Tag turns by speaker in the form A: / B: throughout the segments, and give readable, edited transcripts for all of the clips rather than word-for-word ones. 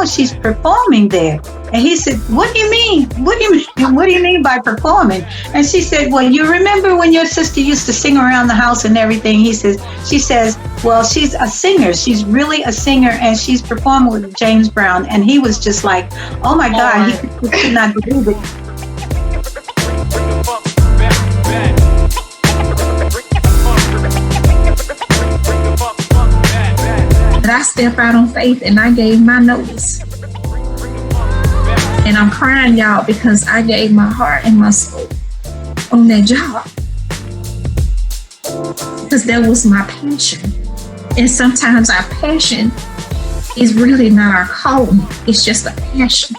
A: she's performing there. And he said, what do you mean? What do you mean? What do you mean by performing? And she said, well, you remember when your sister used to sing around the house and everything? She says, well, she's a singer. She's really a singer, and she's performing with James Brown. And he was just like, oh my God, he could not believe it.
B: I step out on faith and I gave my notice. And I'm crying, y'all, because I gave my heart and my soul on that job. Because that was my passion. And sometimes our passion is really not our calling. It's just a passion.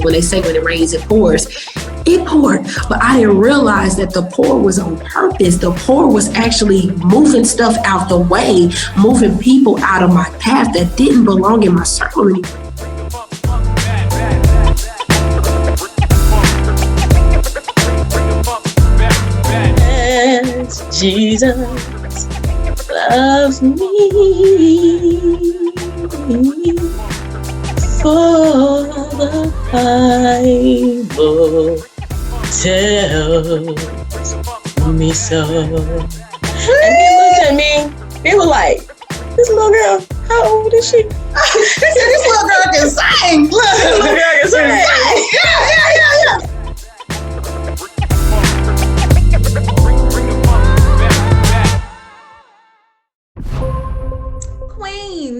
C: When they say when it rains, it pours. It poured, but I didn't realize that the pour was on purpose. The pour was actually moving stuff out the way, moving people out of my path that didn't belong in my circle anymore.
D: Jesus loves me. For the Bible tells me so. And he looked at me, he was like, this little girl, how old is she?
B: He said, this little girl can sing. Look,
D: This little girl can sing.
B: Yeah.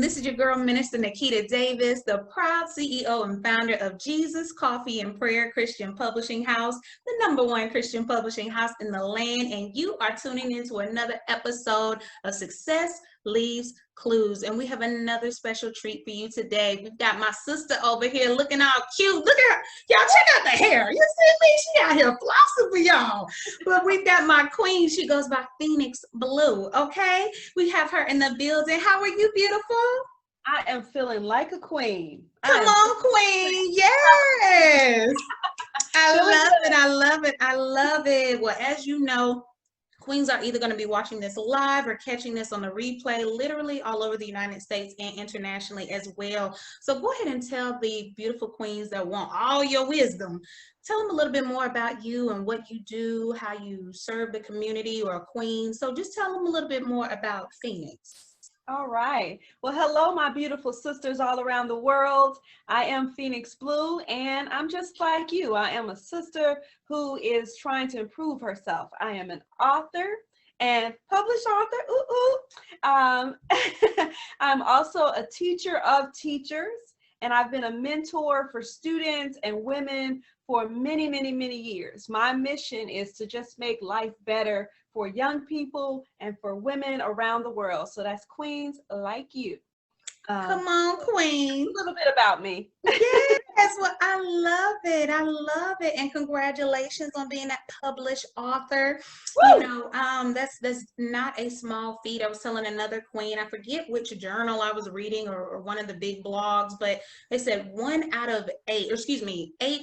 E: This is your girl, Minister Nakita Davis, the proud CEO and founder of Jesus Coffee and Prayer Christian Publishing House, the #1 Christian publishing house in the land. And you are tuning into another episode of Success Leaves Clues. And we have another special treat for you today. We've got my sister over here looking all cute. Look at her. Y'all check out the hair. You see me? She out here flossing for y'all. But we've got my queen. She goes by Fenyx Blue. Okay? We have her in the building. How are you, beautiful?
F: I am feeling like a queen.
E: Come on, queen. Yes. I love it. I love it. I love it. Well, as you know, queens are either going to be watching this live or catching this on the replay, literally all over the United States and internationally as well. So go ahead and tell the beautiful queens that want all your wisdom. Tell them a little bit more about you and what you do, how you serve the community or a queen. So just tell them a little bit more about Fenyx.
F: All right. Well, hello, my beautiful sisters all around the world. I am Fenyx Blue, and I'm just like you. I am a sister who is trying to improve herself. I am an author and published author. I'm also a teacher of teachers, and I've been a mentor for students and women for many, many, many years. My mission is to just make life better for young people and for women around the world. So that's queens like you.
E: Come on, queen.
F: A little bit about me.
E: Yes, well, I love it. I love it. And congratulations on being a published author.
F: Woo!
E: You know, that's not a small feat. I was telling another queen, I forget which journal I was reading or one of the big blogs, but they said 8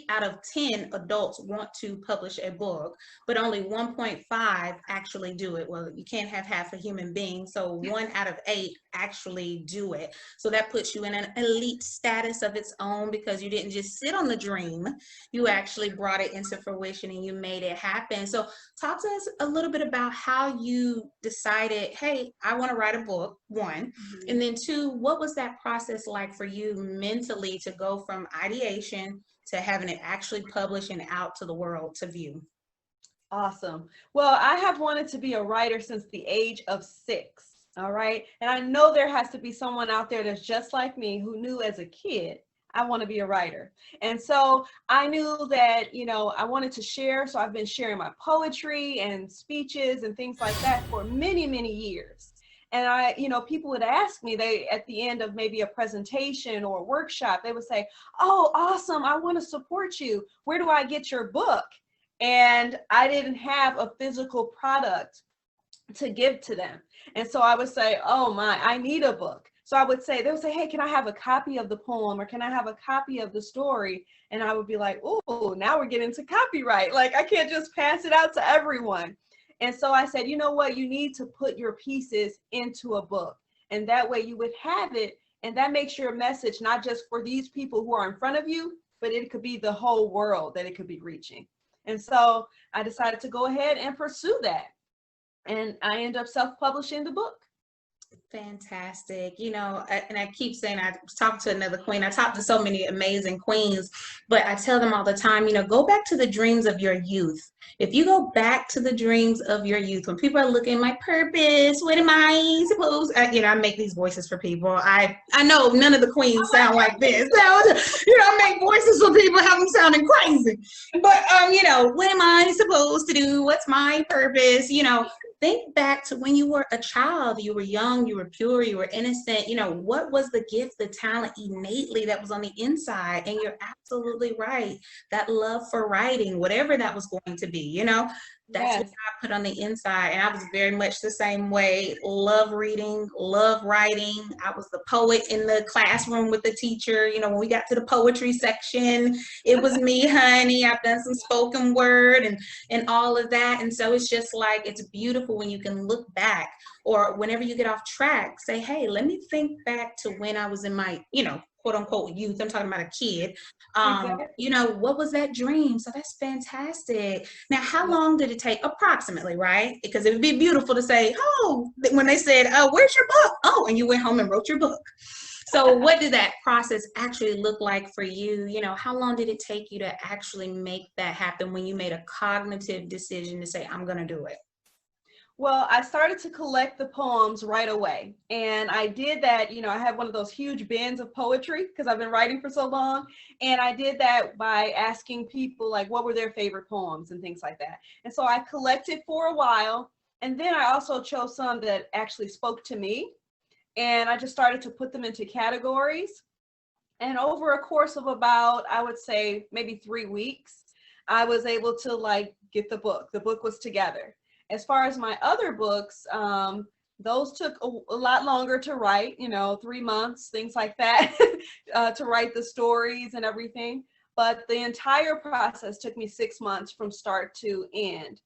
E: out of 10 adults want to publish a book, but only 1.5 actually do it. Well, you can't have half a human being, so 1 out of 8 actually do it. So that puts you in an elite status of its own, because you didn't just sit on the dream, you actually brought it into fruition and you made it happen. So talk to us a little bit about how you decided, hey, I want to write a book, one, and then two, what was that process like for you mentally to go from ideation to having it actually published and out to the world to view?
F: Awesome. Well, I have wanted to be a writer since the age of 6. All right. And I know there has to be someone out there that's just like me who knew as a kid, I want to be a writer. And so I knew that, you know, I wanted to share. So I've been sharing my poetry and speeches and things like that for many, many years. And people would ask me, at the end of maybe a presentation or a workshop, they would say, oh, awesome, I want to support you. Where do I get your book? And I didn't have a physical product to give to them. And so I would say, oh my, I need a book. So I would say, they would say, hey, can I have a copy of the poem, or can I have a copy of the story? And I would be like, oh, now we're getting to copyright. Like, I can't just pass it out to everyone. And so I said, you know what, you need to put your pieces into a book. And that way you would have it. And that makes your message not just for these people who are in front of you, but it could be the whole world that it could be reaching. And so I decided to go ahead and pursue that. And I ended up self-publishing the book.
E: Fantastic. You know, and I keep saying, I talked to another queen. I talked to so many amazing queens, but I tell them all the time, you know, go back to the dreams of your youth. If you go back to the dreams of your youth, when people are looking, my purpose, what am I supposed, you know, I make these voices for people. I know none of the queens sound like this. You know, I make voices for people, have them sounding crazy. But, you know, what am I supposed to do? What's my purpose? You know, think back to when you were a child, you were young, you were pure, you were innocent. You know, what was the gift, the talent innately that was on the inside? And you're absolutely right. That love for writing, whatever that was going to be, you know, that's what I put on the inside. And I was very much the same way. Love reading, love writing. I was the poet in the classroom with the teacher. You know, when we got to the poetry section, it was me, honey. I've done some spoken word and all of that. And so it's just like, it's beautiful when you can look back, or whenever you get off track, say, hey, let me think back to when I was in my, you know, quote unquote youth. I'm talking about a kid. You know, what was that dream? So that's fantastic. Now, how long did it take approximately, right? Because it would be beautiful to say, oh, when they said, oh, where's your book? Oh, and you went home and wrote your book. So what did that process actually look like for you? You know, how long did it take you to actually make that happen when you made a cognitive decision to say, I'm going to do it?
F: Well, I started to collect the poems right away. And I did that, you know, I had one of those huge bins of poetry because I've been writing for so long. And I did that by asking people like what were their favorite poems and things like that. And so I collected for a while. And then I also chose some that actually spoke to me. And I just started to put them into categories. And over a course of about, I would say maybe 3 weeks, I was able to like get the book. The book was together. As far as my other books, those took a lot longer to write, you know, 3 months, things like that, to write the stories and everything. But the entire process took me 6 months from start to end,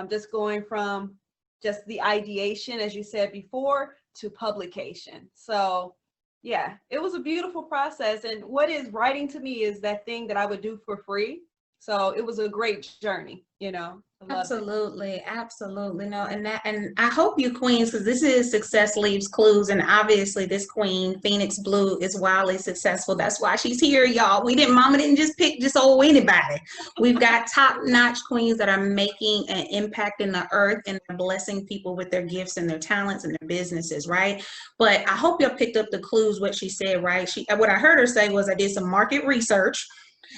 F: just going from just the ideation, as you said before, to publication. So yeah, it was a beautiful process. And what is writing to me is that thing that I would do for free. So it was a great journey, you know.
E: Absolutely, absolutely. No, and I hope you queens, because this is Success Leaves Clues, and obviously this queen, Fenyx Blue, is wildly successful. That's why she's here, y'all. Mama didn't just pick just old anybody. We've got top-notch queens that are making an impact in the earth and blessing people with their gifts and their talents and their businesses, right? But I hope y'all picked up the clues, what she said, right? What I heard her say was, I did some market research.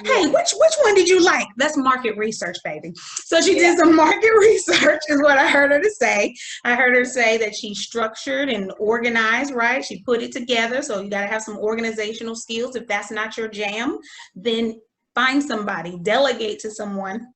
E: Hey, which one did you like? That's market research, baby. So she did some market research is what I heard her to say. I heard her say that she's structured and organized, right? She put it together. So you got to have some organizational skills. If that's not your jam, then find somebody, delegate to someone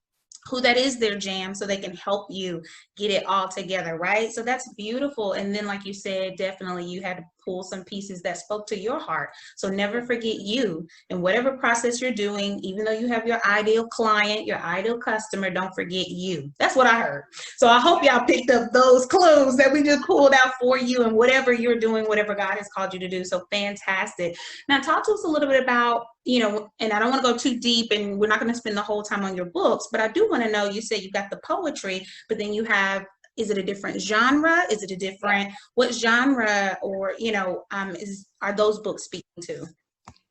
E: who that is their jam so they can help you get it all together, right? So that's beautiful. And then like you said, definitely you had to pull some pieces that spoke to your heart. So never forget you and whatever process you're doing, even though you have your ideal client, your ideal customer, don't forget you. That's what I heard. So I hope y'all picked up those clues that we just pulled out for you and whatever you're doing, whatever God has called you to do. So fantastic. Now talk to us a little bit about, you know, and I don't want to go too deep and we're not going to spend the whole time on your books, but I do want to know, you said you got the poetry, but then you have, is it a different genre? Is it a different, what genre, or, you know, are those books speaking to?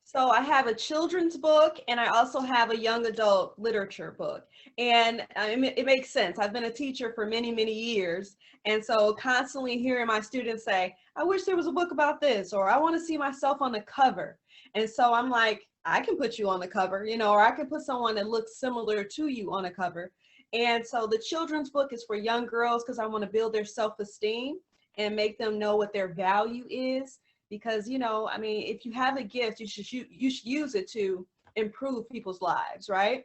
F: So I have a children's book and I also have a young adult literature book. And it makes sense. I've been a teacher for many, many years. And so constantly hearing my students say, I wish there was a book about this, or I want to see myself on the cover. And so I'm like, I can put you on the cover, you know, or I can put someone that looks similar to you on a cover. And so the children's book is for young girls because I want to build their self-esteem and make them know what their value is. Because, you know, I mean, if you have a gift, you should use it to improve people's lives, right?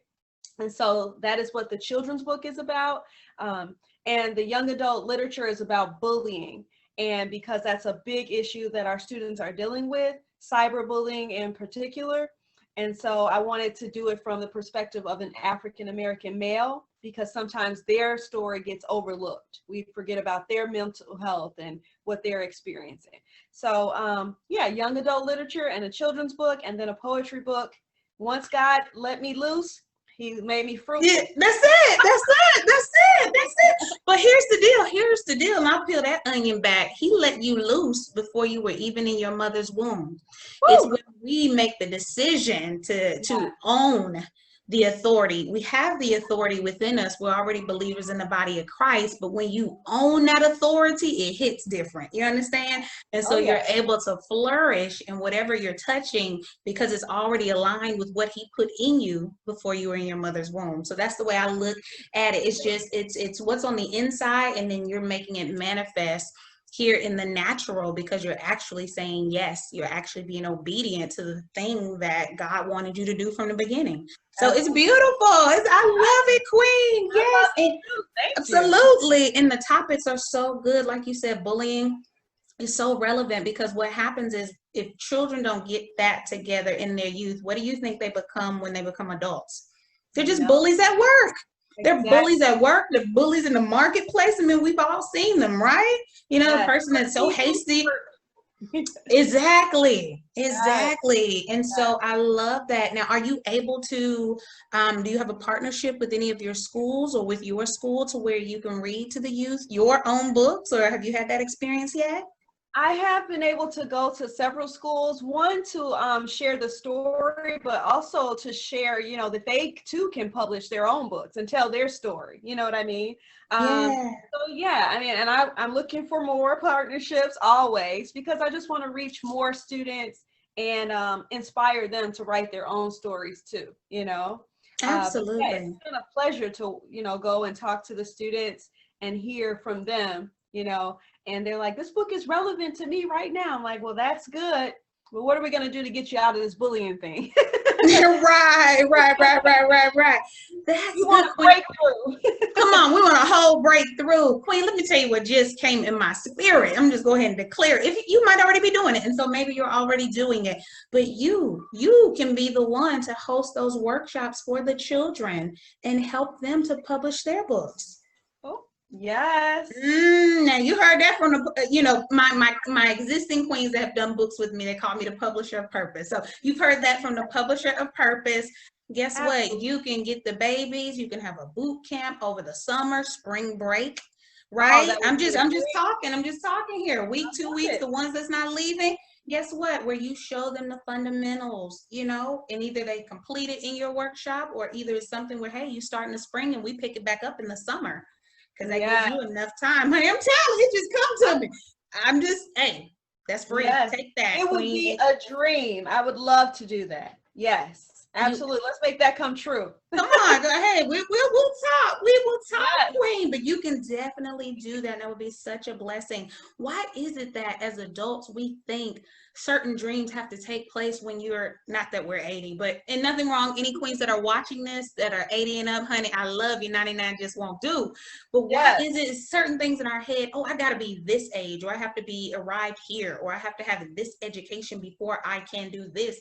F: And so that is what the children's book is about. And the young adult literature is about bullying. And because that's a big issue that our students are dealing with, cyberbullying in particular. And so I wanted to do it from the perspective of an African American male, because sometimes their story gets overlooked. We forget about their mental health and what they're experiencing. So yeah, young adult literature and a children's book, and then a poetry book. Once God let me loose, he made me fruitful.
E: Yeah, that's it. That's it. That's it. That's it. But here's the deal. Here's the deal. And I'll peel that onion back. He let you loose before you were even in your mother's womb.
F: Woo!
E: It's when we make the decision to own the authority. We have the authority within us. We're already believers in the body of Christ. But when you own that authority, it hits different. You understand? And so you're able to flourish in whatever you're touching, because it's already aligned with what he put in you before you were in your mother's womb. So that's the way I look at it. It's just, it's what's on the inside, and then you're making it manifest here in the natural, because you're actually saying yes. You're actually being obedient to the thing that God wanted you to do from the beginning. So it's beautiful. I love it, Queen. Yes. And absolutely. And the topics are so good. Like you said, bullying is so relevant, because what happens is, if children don't get that together in their youth, what do you think they become when they become adults? They're just bullies at work. They're bullies at work. They're bullies in the marketplace. I mean, we've all seen them, right? You know, the person that's so hasty. Exactly. And so I love that. Now, are you able to, do you have a partnership with any of your schools or with your school to where you can read to the youth your own books, or have you had that experience yet?
F: I have been able to go to several schools, one to share the story, but also to share, you know, that they too can publish their own books and tell their story. You know what I mean? So yeah, I mean, and I'm looking for more partnerships always, because I just want to reach more students and inspire them to write their own stories too, you know?
E: Absolutely.
F: Yeah, it's been a pleasure to, you know, go and talk to the students and hear from them, you know, and they're like, this book is relevant to me right now. I'm like, well, that's good. Well, what are we going to do to get you out of this bullying thing?
E: Right. That's
F: you want to break through.
E: Come on, we want a whole breakthrough. Queen, let me tell you what just came in my spirit. I'm just go ahead and declare it. If you might already be doing it, and so maybe you're already doing it, but you can be the one to host those workshops for the children and help them to publish their books.
F: Oh, yes.
E: Now you heard that from the, you know, my existing queens that have done books with me. They call me the publisher of purpose. So you've heard that from the publisher of purpose. Guess what? You can get the babies. You can have a boot camp over the summer, spring break, right? I'm just talking here. Week, 2 weeks, the ones that's not leaving. Guess what? Where you show them the fundamentals, you know, and either they complete it in your workshop, or either it's something where, hey, you start in the spring and we pick it back up in the summer. Because that gives you enough time. Hey, I'm telling you, it just come to me. I'm just, hey, that's free. Take that.
F: It would be a dream. I would love to do that. Yes, absolutely. Let's make that come true.
E: Come on, go ahead. We'll talk. We will talk, Queen. But you can definitely do that. That would be such a blessing. Why is it that as adults we think certain dreams have to take place when you're, not that we're 80, but, and nothing wrong, any queens that are watching this that are 80 and up, honey, I love you, 99 just won't do. But why is it certain things in our head, oh, I gotta be this age, or I have to be arrived here, or I have to have this education before I can do this?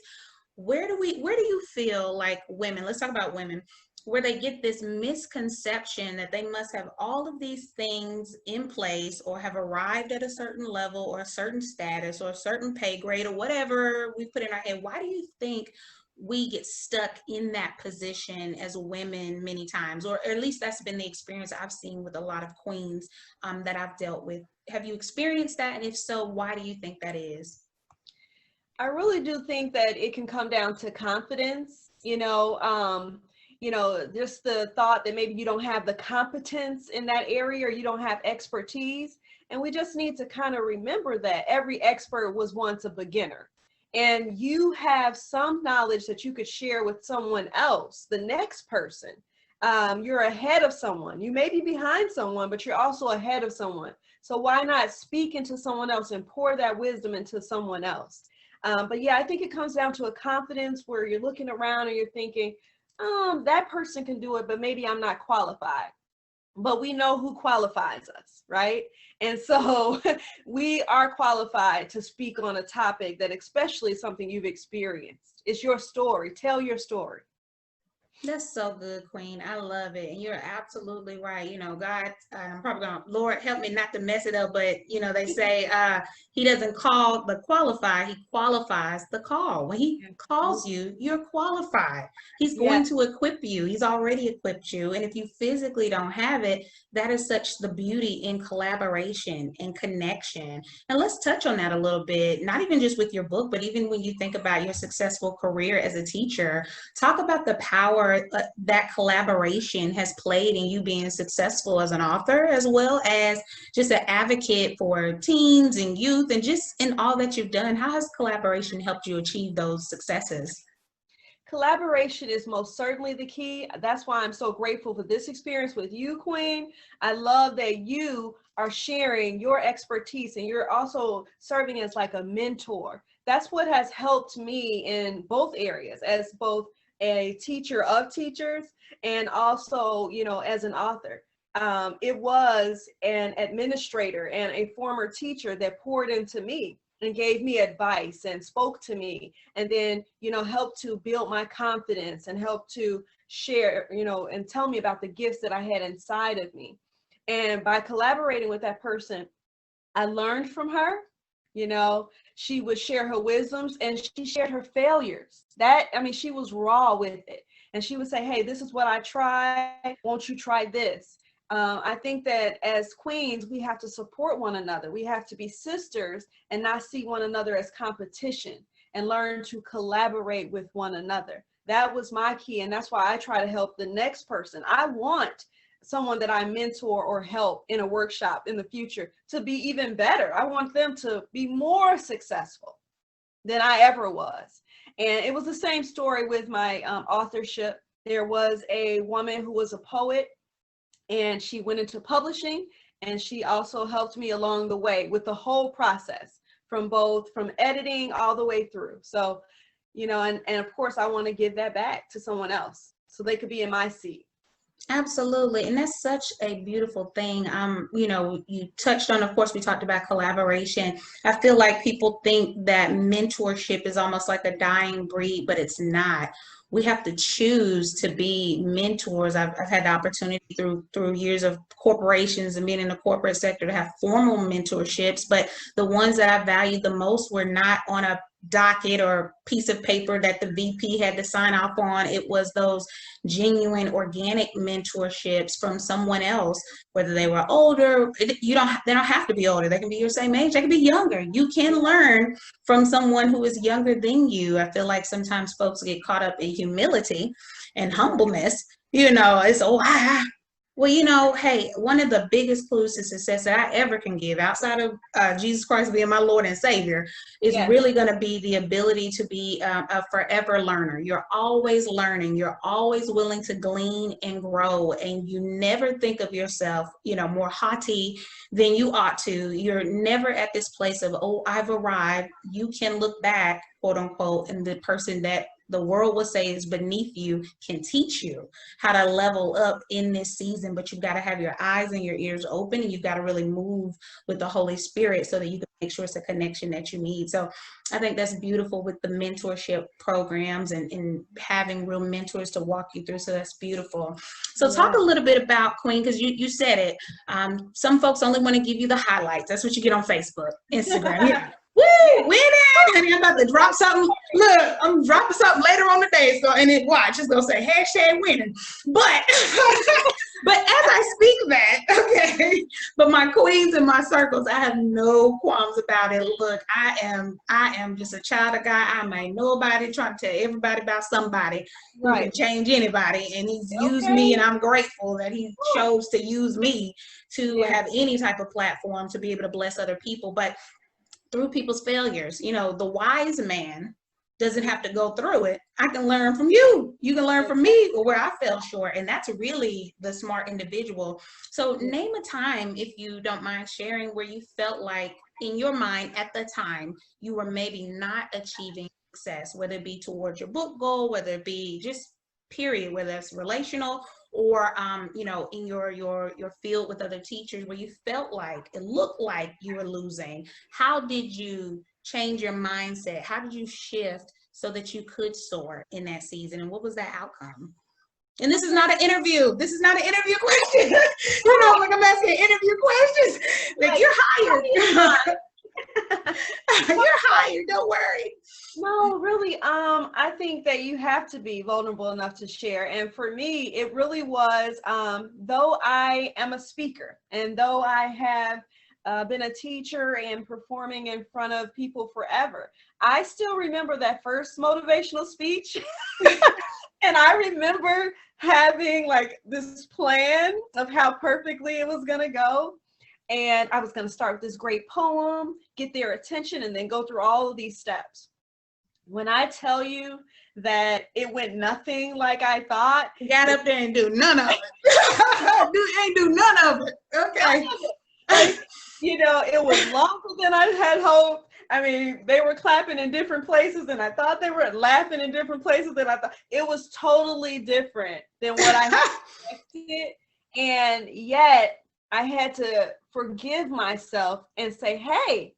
E: Where do you feel like women, let's talk about women, where they get this misconception that they must have all of these things in place, or have arrived at a certain level, or a certain status, or a certain pay grade, or whatever we put in our head? Why do you think we get stuck in that position as women many times? Or at least that's been the experience I've seen with a lot of queens that I've dealt with. Have you experienced that? And if so, why do you think that is?
F: I really do think that it can come down to confidence, you know, just the thought that maybe you don't have the competence in that area, or you don't have expertise. And we just need to kind of remember that every expert was once a beginner, and you have some knowledge that you could share with someone else, the next person. You're ahead of someone. You may be behind someone, but you're also ahead of someone. So why not speak into someone else and pour that wisdom into someone else? But yeah, I think it comes down to a confidence where you're looking around and you're thinking, that person can do it, but maybe I'm not qualified. but we know who qualifies us, right? And so we are qualified to speak on a topic that especially something you've experienced. It's your story. Tell your story.
E: That's so good, Queen. I love it. And you're absolutely right. You know, God, I'm probably going to, Lord, help me not to mess it up. But, you know, they say he doesn't call the qualified, he qualifies the call. When he calls you, you're qualified. He's going
F: Yes.
E: to equip you. He's already equipped you. And if you physically don't have it, that is such the beauty in collaboration and connection. And let's touch on that a little bit, not even just with your book, but even when you think about your successful career as a teacher. Talk about the power that collaboration has played in you being successful as an author, as well as just an advocate for teens and youth, and just in all that you've done. How has collaboration helped you achieve those successes?
F: Collaboration is most certainly the key. That's why I'm so grateful for this experience with you, Queen. I love that you are sharing your expertise and you're also serving as like a mentor. That's what has helped me in both areas, as both a teacher of teachers and also, you know, as an author. It was an administrator and a former teacher that poured into me and gave me advice and spoke to me, and then, you know, helped to build my confidence and helped to share, you know, and tell me about the gifts that I had inside of me. And by collaborating with that person, I learned from her. You know, she would share her wisdoms and she shared her failures. That, I mean, she was raw with it. And she would say, hey, this is what I tried. Won't you try this? I think that as queens, we have to support one another. We have to be sisters and not see one another as competition, and learn to collaborate with one another. That was my key. And that's why I try to help the next person. I want someone that I mentor or help in a workshop in the future to be even better. I want them to be more successful than I ever was. And it was the same story with my authorship. There was a woman who was a poet, and she went into publishing, and she also helped me along the way with the whole process, from editing all the way through. So, you know, and of course I want to give that back to someone else so they could be in my seat.
E: Absolutely. And that's such a beautiful thing. You know, you touched on, of course, we talked about collaboration. I feel like people think that mentorship is almost like a dying breed, but it's not. We have to choose to be mentors. I've had the opportunity through years of corporations and being in the corporate sector to have formal mentorships, but the ones that I valued the most were not on a docket or piece of paper that the VP had to sign off on. It was those genuine organic mentorships from someone else, whether they were older. They don't have to be older. They can be your same age. They can be younger. You can learn from someone who is younger than you. I feel like sometimes folks get caught up in humility and humbleness. You know, it's well, you know, hey, one of the biggest clues to success that I ever can give outside of Jesus Christ being my Lord and Savior is really going to be the ability to be a forever learner. You're always learning. You're always willing to glean and grow. And you never think of yourself, you know, more haughty than you ought to. You're never at this place of, oh, I've arrived. You can look back, quote unquote, and the person that the world will say is beneath you can teach you how to level up in this season, but you've got to have your eyes and your ears open, and you've got to really move with the Holy Spirit so that you can make sure it's a connection that you need. So I think that's beautiful with the mentorship programs and having real mentors to walk you through. So that's beautiful. So talk a little bit about, Queen, because you said it. Some folks only want to give you the highlights. That's what you get on Facebook, Instagram. Yeah. Woo, winning! Honey, I'm about to drop something. Look, I'm dropping something later on the day. So, and it watch, it's gonna say hashtag winning. But but as I speak that, okay, but my queens and my circles, I have no qualms about it. Look, I am just a child of God. I'm a nobody trying to tell everybody about somebody who can change anybody. And he's used me, and I'm grateful that he chose to use me to have any type of platform to be able to bless other people. But through people's failures, you know, the wise man doesn't have to go through it. I can learn from you. You can learn from me where I fell short. And that's really the smart individual. So name a time, if you don't mind sharing, where you felt like in your mind at the time, you were maybe not achieving success, whether it be towards your book goal, whether it be just period, whether it's relational or you know, in your field with other teachers where you felt like it looked like you were losing? How did you change your mindset? How did you shift so that you could soar in that season? And what was that outcome? And this is not an interview. This is not an interview question. You know, like I'm asking interview questions. Like, you're hired. You're hired. Don't worry.
F: No, really, I think that you have to be vulnerable enough to share. And for me, it really was, though I am a speaker and though I have been a teacher and performing in front of people forever, I still remember that first motivational speech. And I remember having like this plan of how perfectly it was going to go. And I was going to start with this great poem, get their attention, and then go through all of these steps. When I tell you that it went nothing like I thought.
E: Got up there and do none of it. Ain't do none of it. Okay.
F: You know, it was longer than I had hoped. I mean, they were clapping in different places and I thought they were laughing in different places and I thought it was totally different than what I had expected. And yet I had to forgive myself and say, hey,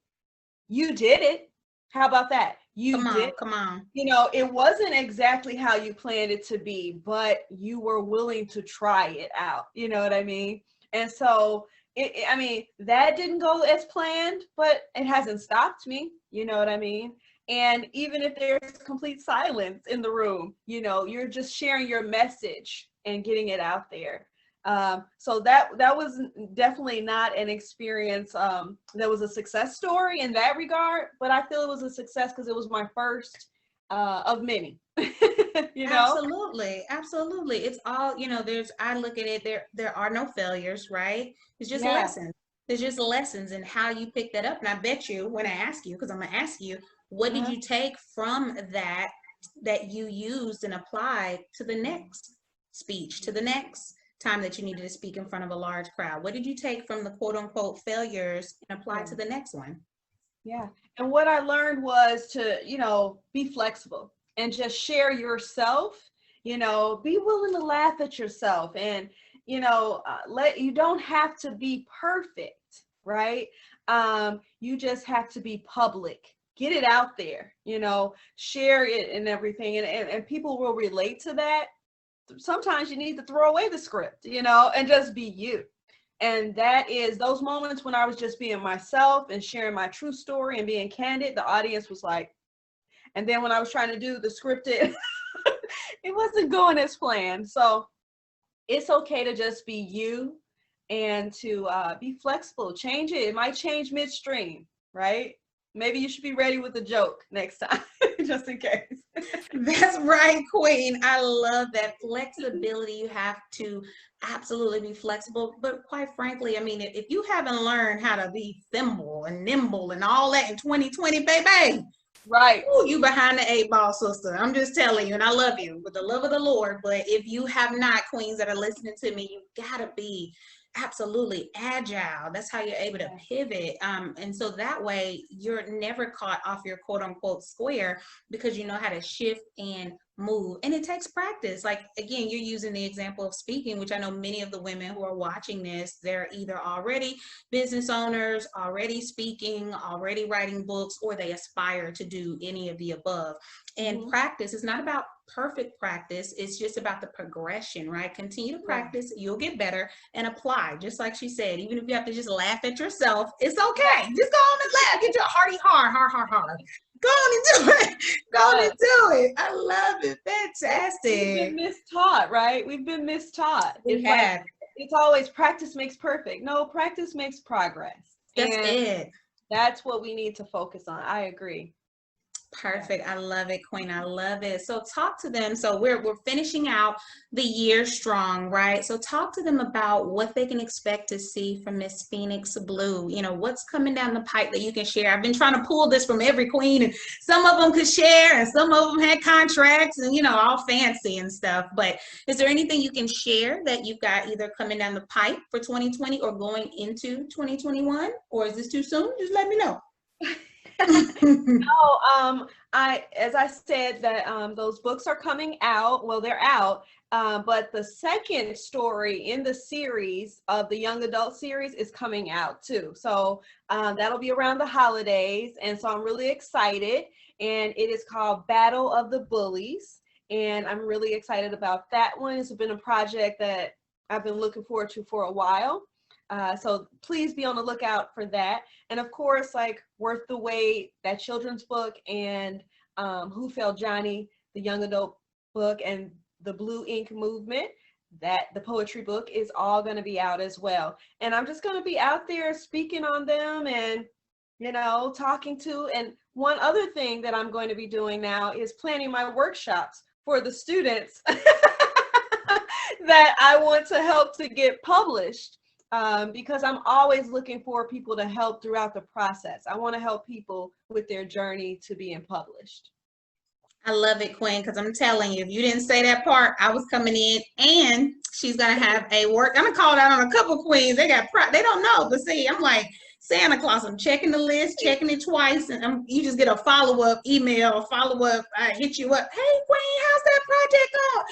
F: you did it. How about that? Come on. You know, it wasn't exactly how you planned it to be, but you were willing to try it out. You know what I mean? And so, I mean, that didn't go as planned, but it hasn't stopped me. You know what I mean? And even if there's complete silence in the room, you know, you're just sharing your message and getting it out there. So that was definitely not an experience that was a success story in that regard, but I feel it was a success because it was my first of many. You know?
E: Absolutely. It's all, you know, I look at it, there are no failures, right? It's just lessons. There's just lessons and how you pick that up. And I bet you when I ask you, because I'm gonna ask you, what did you take from that you used and applied to the next speech, to the next time that you needed to speak in front of a large crowd? What did you take from the quote unquote failures and apply to the next one?
F: Yeah. And what I learned was to, you know, be flexible and just share yourself, you know, be willing to laugh at yourself and, you know, you don't have to be perfect, right? You just have to be public. Get it out there, you know, share it and everything. And people will relate to that. Sometimes you need to throw away the script, you know, and just be you. And that is those moments when I was just being myself and sharing my true story and being candid, the audience was like, and then when I was trying to do the scripted, it wasn't going as planned. So it's okay to just be you and to be flexible, change it. It might change midstream, right? Maybe you should be ready with a joke next time, just in case.
E: That's right, Queen. I love that flexibility. You have to absolutely be flexible. But quite frankly, I mean, if you haven't learned how to be thimble and nimble and all that in 2020, baby,
F: right?
E: Ooh, you behind the 8-ball, sister. I'm just telling you, and I love you with the love of the Lord. But if you have not, queens that are listening to me, you gotta be absolutely agile. That's how you're able to pivot. And so that way you're never caught off your quote unquote square because you know how to shift and move. And it takes practice. Like, again, you're using the example of speaking, which I know many of the women who are watching this, they're either already business owners, already speaking, already writing books, or they aspire to do any of the above. And practice is not about perfect practice. It's just about the progression, right? Continue to practice, you'll get better, and apply. Just like she said, even if you have to just laugh at yourself, it's okay. Just go on and laugh. Get your hearty hard. Go on and do it. Go on and do it. I love it. Fantastic.
F: We've been mistaught, right? We've been mistaught. It's always practice makes perfect. No, practice makes progress.
E: That's it.
F: That's what we need to focus on. I agree.
E: Perfect. I love it, Queen. I love it. So talk to them. So we're finishing out the year strong, right? So talk to them about what they can expect to see from Miss Fenyx Blue. You know, what's coming down the pipe that you can share. I've been trying to pull this from every queen, and some of them could share and some of them had contracts and, you know, all fancy and stuff. But is there anything you can share that you've got either coming down the pipe for 2020 or going into 2021? Or is this too soon? Just let me know.
F: No, as I said that those books are coming out. Well, they're out. But the second story in the series of the young adult series is coming out too. So that'll be around the holidays. And so I'm really excited. And it is called Battle of the Bullies. And I'm really excited about that one. It's been a project that I've been looking forward to for a while. So please be on the lookout for that. And of course, like Worth the Wait, that children's book, and Who Failed Johnny, the young adult book, and the Blue Ink Movement, that the poetry book, is all going to be out as well. And I'm just going to be out there speaking on them and, you know, talking to. And one other thing that I'm going to be doing now is planning my workshops for the students that I want to help to get published, because I'm always looking for people to help throughout the process. I want to help people with their journey to being published.
E: I love it, Queen, because I'm telling you, if you didn't say that part, I was coming in, and she's gonna have a work. I'm gonna call out on a couple queens. They don't know, but see, I'm like Santa Claus. I'm checking the list, checking it twice, and you just get a follow-up email, a follow-up. I hit you up. Hey, Queen, how's that project going?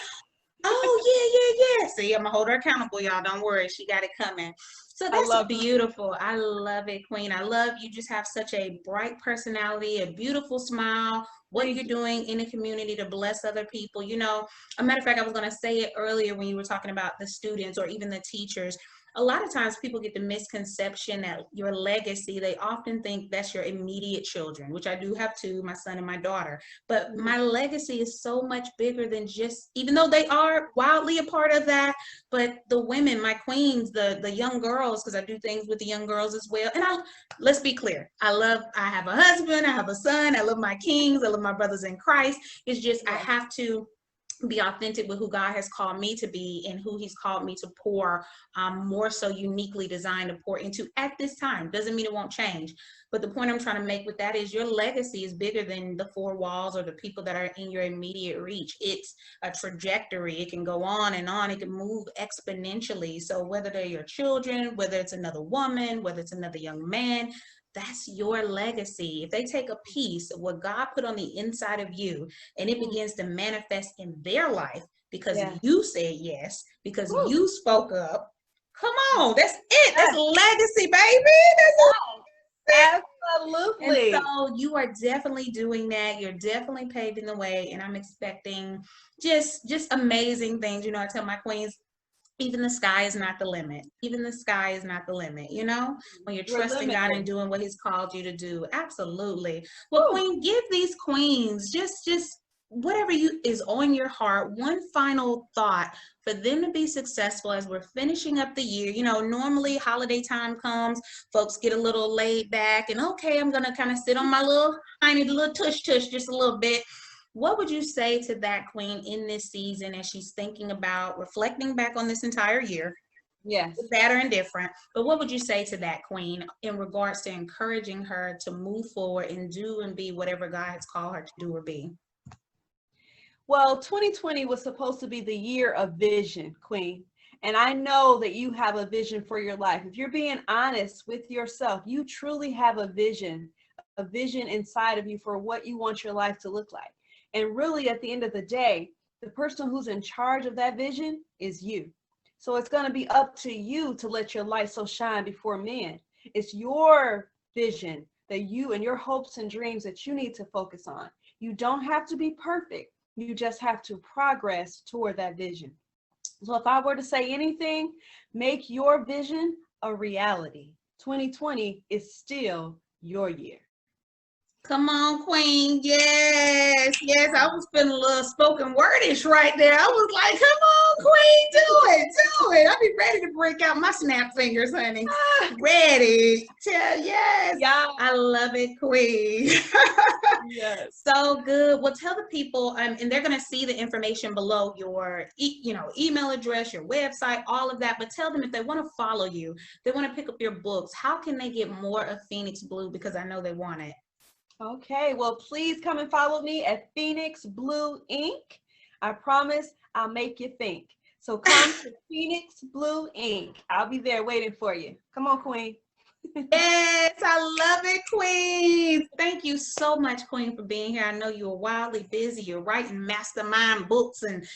E: Oh, yeah. See, I'm gonna hold her accountable, y'all. Don't worry, she got it coming. So that's beautiful. I love it, Queen. I love you. Just have such a bright personality, a beautiful smile. What you're doing in the community to bless other people. You know, a matter of fact, I was going to say it earlier when you were talking about the students or even the teachers. A lot of times people get the misconception that your legacy, they often think that's your immediate children, which I do have two, my son and my daughter. But my legacy is so much bigger than just, even though they are wildly a part of that, but the women, my queens, the young girls, because I do things with the young girls as well. And let's be clear, I have a husband, I have a son, I love my kings, I love my brothers in Christ. It's just, I have to be authentic with who God has called me to be and who he's called me to pour, more so uniquely designed to pour into at this time. Doesn't mean it won't change. But the point I'm trying to make with that is your legacy is bigger than the four walls or the people that are in your immediate reach. It's a trajectory. It can go on and on. It can move exponentially. So whether they're your children, whether it's another woman, whether it's another young man, that's your legacy. If they take a piece of what God put on the inside of you and it begins to manifest in their life because you said yes, because you spoke up, come on, that's it. That's legacy, baby. That's
F: Absolutely.
E: And so you are definitely doing that. You're definitely paving the way, and I'm expecting just amazing things. You know, I tell my queens, even the sky is not the limit. Even the sky is not the limit, you know, when you're trusting God and doing what he's called you to do. Absolutely. Well, Queen, give these queens just whatever is on your heart, one final thought for them to be successful as we're finishing up the year. You know, normally holiday time comes, folks get a little laid back and, okay, I'm going to kind of sit on my little tiny little tush just a little bit. What would you say to that queen in this season as she's thinking about reflecting back on this entire year?
F: Yes.
E: Bad or indifferent, but what would you say to that queen in regards to encouraging her to move forward and do and be whatever God has called her to do or be?
F: Well, 2020 was supposed to be the year of vision, Queen. And I know that you have a vision for your life. If you're being honest with yourself, you truly have a vision inside of you for what you want your life to look like. And really, at the end of the day, the person who's in charge of that vision is you. So it's going to be up to you to let your light so shine before men. It's your vision that you and your hopes and dreams that you need to focus on. You don't have to be perfect. You just have to progress toward that vision. So if I were to say anything, make your vision a reality. 2020 is still your year.
E: Come on, Queen. Yes. I was feeling a little spoken wordish right there. I was like, come on, Queen, do it. I'll be ready to break out my snap fingers, honey. Ready. Yes. Yeah. I love it, Queen.
F: Yes.
E: So good. Well, tell the people, and they're going to see the information below your email address, your website, all of that. But tell them if they want to follow you, they want to pick up your books, how can they get more of Fenyx Blue? Because I know they want it.
F: Okay, well, please come and follow me at Fenyx Blue Ink. I promise I'll make you think. So come to Fenyx Blue Ink. I'll be there waiting for you. Come on, Queen.
E: Yes, I love it, Queen. Thank you. thank you so much, Queen, for being here. I know you're wildly busy. You're writing mastermind books and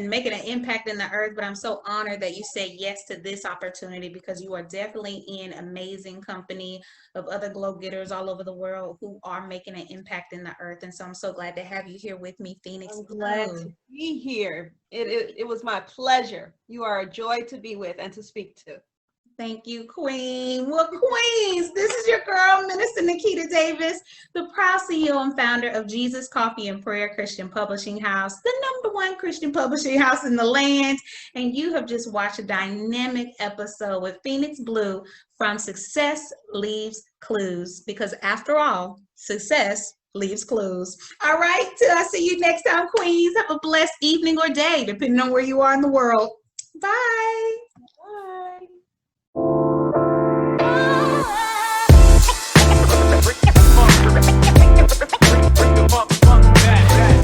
E: making an impact in the earth, but I'm so honored that you said yes to this opportunity, because you are definitely in amazing company of other glow-getters all over the world who are making an impact in the earth. And so I'm so glad to have you here with me, Fenyx
F: I'm
E: Blue.
F: glad to be here. It was my pleasure. You are a joy to be with and to speak to.
E: Thank you, Queen. Well, Queens, this is your girl, Minister Nakita Davis, the proud CEO and founder of Jesus Coffee and Prayer Christian Publishing House, the #1 Christian publishing house in the land. And you have just watched a dynamic episode with Fenyx Blue from Success Leaves Clues, because after all, success leaves clues. All right, till I see you next time, Queens. Have a blessed evening or day, depending on where you are in the world. Bye.